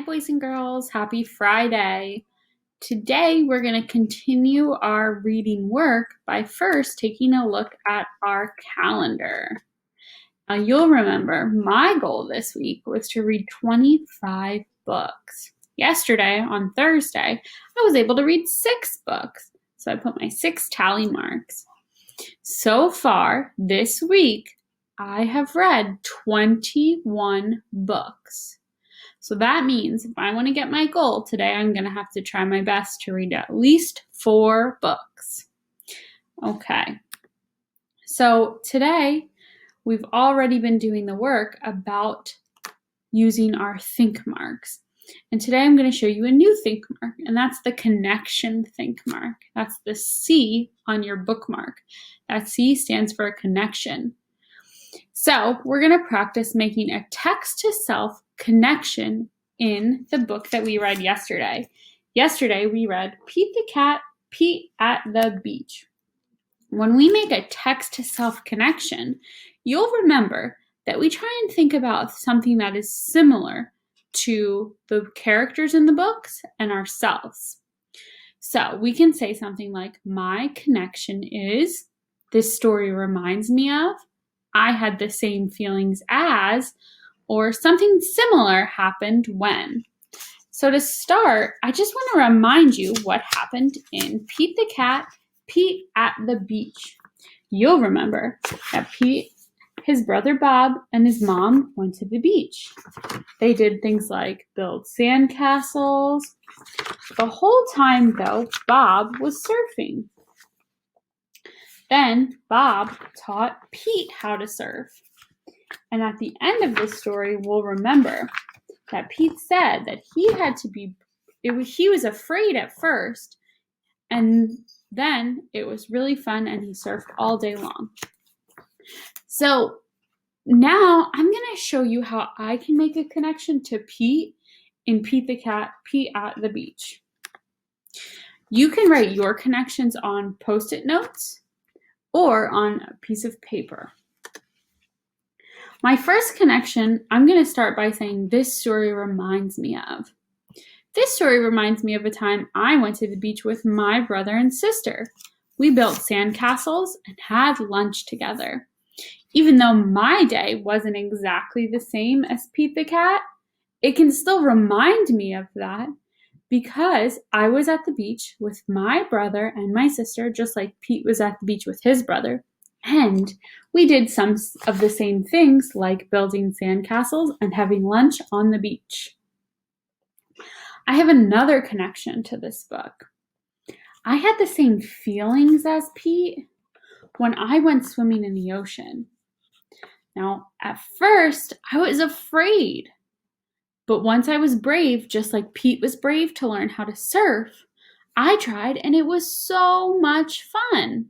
boys and girls. Happy Friday. Today, we're going to continue our reading work by first taking a look at our calendar. Now, you'll remember my goal this week was to read 25 books. Yesterday, on Thursday, I was able to read 6 books. So I put my 6 tally marks. So far, this week, I have read 21 books. So that means if I want to get my goal today, I'm going to have to try my best to read at least 4 books. Okay. So today, we've already been doing the work about using our think marks. And today I'm going to show you a new think mark, and that's the connection think mark. That's the C on your bookmark. That C stands for a connection. So we're going to practice making a text-to-self connection in the book that we read yesterday. Yesterday we read Pete the Cat, Pete at the Beach. When we make a text-to-self connection, you'll remember that we try and think about something that is similar to the characters in the books and ourselves. So we can say something like, my connection is, this story reminds me of, I had the same feelings as, or something similar happened when. So to start, I just want to remind you what happened in Pete the Cat, Pete at the Beach. You'll remember that Pete, his brother Bob, and his mom went to the beach. They did things like build sandcastles. The whole time, though, Bob was surfing. Then Bob taught Pete how to surf. And at the end of this story, we'll remember that Pete said that he was afraid at first, and then it was really fun and he surfed all day long. So now I'm going to show you how I can make a connection to Pete in Pete the Cat, Pete at the Beach. You can write your connections on Post-it notes or on a piece of paper. My first connection, I'm going to start by saying this story reminds me of. This story reminds me of a time I went to the beach with my brother and sister. We built sandcastles and had lunch together. Even though my day wasn't exactly the same as Pete the Cat, it can still remind me of that because I was at the beach with my brother and my sister, just like Pete was at the beach with his brother. And we did some of the same things like building sandcastles and having lunch on the beach. I have another connection to this book. I had the same feelings as Pete when I went swimming in the ocean. Now, at first, I was afraid. But once I was brave, just like Pete was brave to learn how to surf, I tried and it was so much fun.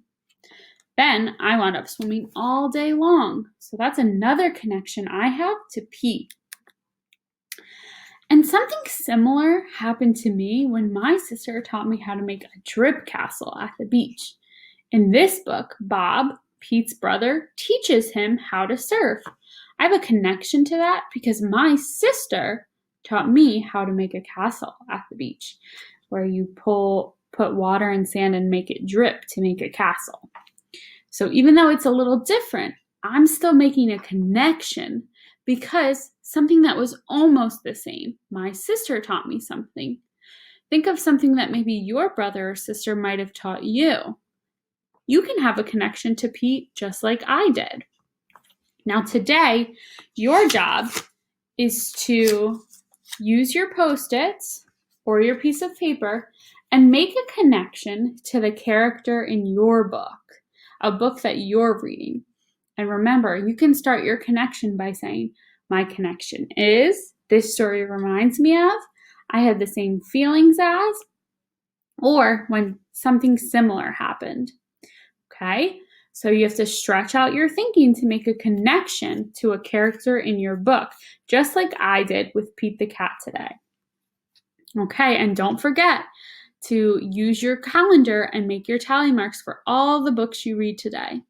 Then I wound up swimming all day long. So that's another connection I have to Pete. And something similar happened to me when my sister taught me how to make a drip castle at the beach. In this book, Bob, Pete's brother, teaches him how to surf. I have a connection to that because my sister taught me how to make a castle at the beach, where you put water and sand and make it drip to make a castle. So even though it's a little different, I'm still making a connection because something that was almost the same. My sister taught me something. Think of something that maybe your brother or sister might have taught you. You can have a connection to Pete just like I did. Now today, your job is to use your Post-its or your piece of paper and make a connection to the character in your book, a book that you're reading. And remember, you can start your connection by saying, my connection is, this story reminds me of, I had the same feelings as, or when something similar happened. Okay? So you have to stretch out your thinking to make a connection to a character in your book, just like I did with Pete the Cat today. Okay, and don't forget to use your calendar and make your tally marks for all the books you read today.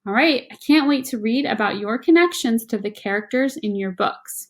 All right, I can't wait to read about your connections to the characters in your books.